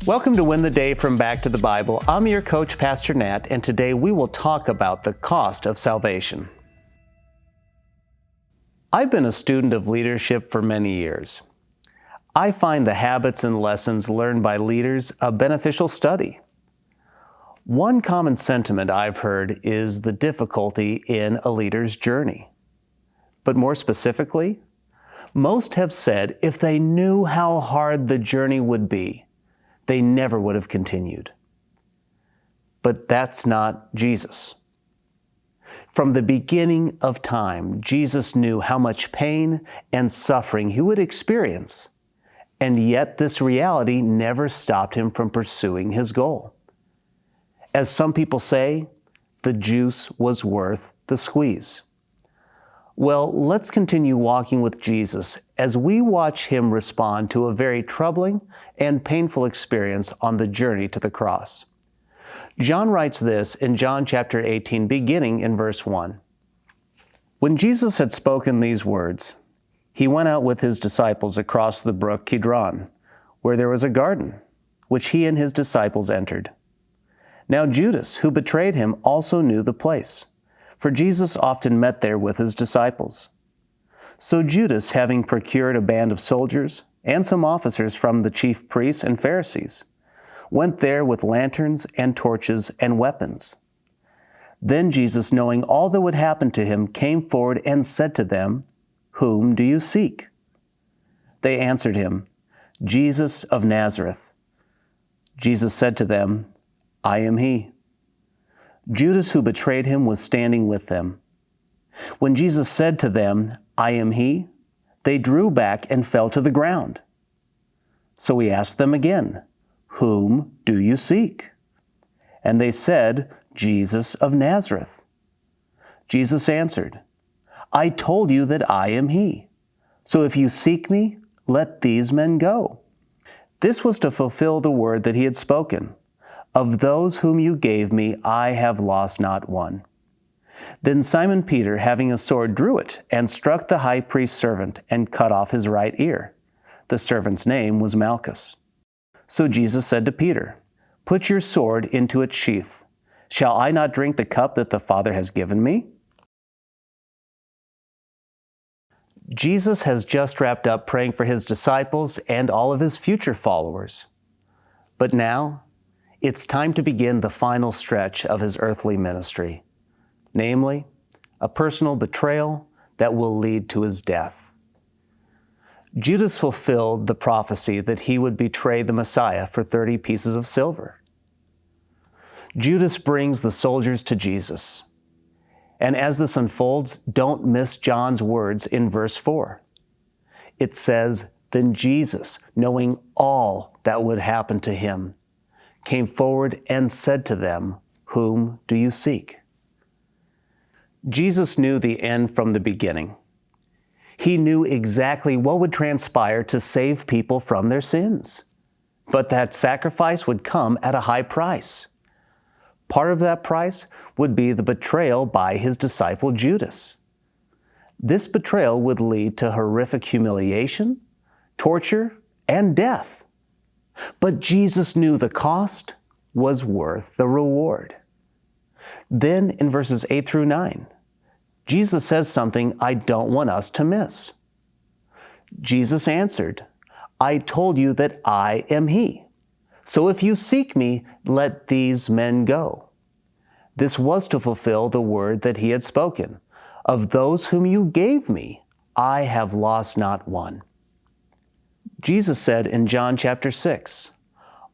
Welcome to Win the Day from Back to the Bible. I'm your coach, Pastor Nat, and today we will talk about the cost of salvation. I've been a student of leadership for many years. I find the habits and lessons learned by leaders a beneficial study. One common sentiment I've heard is the difficulty in a leader's journey. But more specifically, most have said if they knew how hard the journey would be, they never would have continued. But that's not Jesus. From the beginning of time, Jesus knew how much pain and suffering he would experience, and yet this reality never stopped him from pursuing his goal. As some people say, the juice was worth the squeeze. Well, let's continue walking with Jesus as we watch him respond to a very troubling and painful experience on the journey to the cross. John writes this in John chapter 18, beginning in verse 1. When Jesus had spoken these words, he went out with his disciples across the brook Kidron, where there was a garden, which he and his disciples entered. Now Judas, who betrayed him, also knew the place, for Jesus often met there with his disciples. So Judas, having procured a band of soldiers and some officers from the chief priests and Pharisees, went there with lanterns and torches and weapons. Then Jesus, knowing all that would happen to him, came forward and said to them, "Whom do you seek?" They answered him, "Jesus of Nazareth." Jesus said to them, "I am he." Judas, who betrayed him, was standing with them. When Jesus said to them, "I am he," they drew back and fell to the ground. So he asked them again, "Whom do you seek?" And they said, "Jesus of Nazareth." Jesus answered, "I told you that I am he. So if you seek me, let these men go." This was to fulfill the word that he had spoken. "Of those whom you gave me, I have lost not one." Then Simon Peter, having a sword, drew it and struck the high priest's servant and cut off his right ear. The servant's name was Malchus. So Jesus said to Peter, "Put your sword into its sheath. Shall I not drink the cup that the Father has given me?" Jesus has just wrapped up praying for his disciples and all of his future followers. But now, it's time to begin the final stretch of his earthly ministry, namely, a personal betrayal that will lead to his death. Judas fulfilled the prophecy that he would betray the Messiah for 30 pieces of silver. Judas brings the soldiers to Jesus. And as this unfolds, don't miss John's words in verse 4. It says, "Then Jesus, knowing all that would happen to him, came forward and said to them, 'Whom do you seek?'" Jesus knew the end from the beginning. He knew exactly what would transpire to save people from their sins. But that sacrifice would come at a high price. Part of that price would be the betrayal by his disciple Judas. This betrayal would lead to horrific humiliation, torture, and death. But Jesus knew the cost was worth the reward. Then in verses 8 through 9, Jesus says something I don't want us to miss. Jesus answered, "I told you that I am he. So if you seek me, let these men go." This was to fulfill the word that he had spoken. "Of those whom you gave me, I have lost not one." Jesus said in John chapter 6,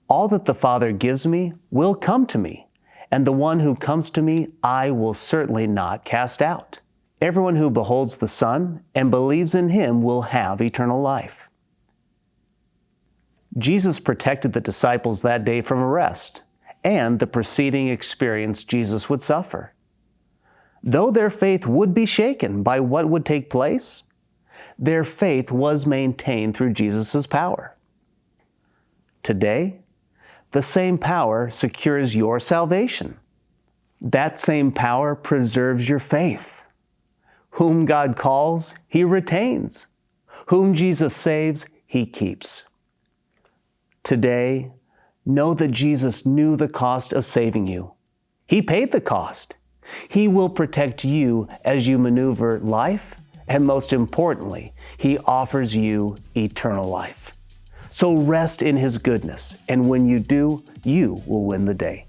"All that the Father gives me will come to me, and the one who comes to me I will certainly not cast out. Everyone who beholds the Son and believes in him will have eternal life." Jesus protected the disciples that day from arrest and the preceding experience Jesus would suffer. Though their faith would be shaken by what would take place, their faith was maintained through Jesus' power. Today, the same power secures your salvation. That same power preserves your faith. Whom God calls, he retains. Whom Jesus saves, he keeps. Today, know that Jesus knew the cost of saving you. He paid the cost. He will protect you as you maneuver life, and most importantly, He offers you eternal life. So rest in His goodness, and when you do, you will win the day.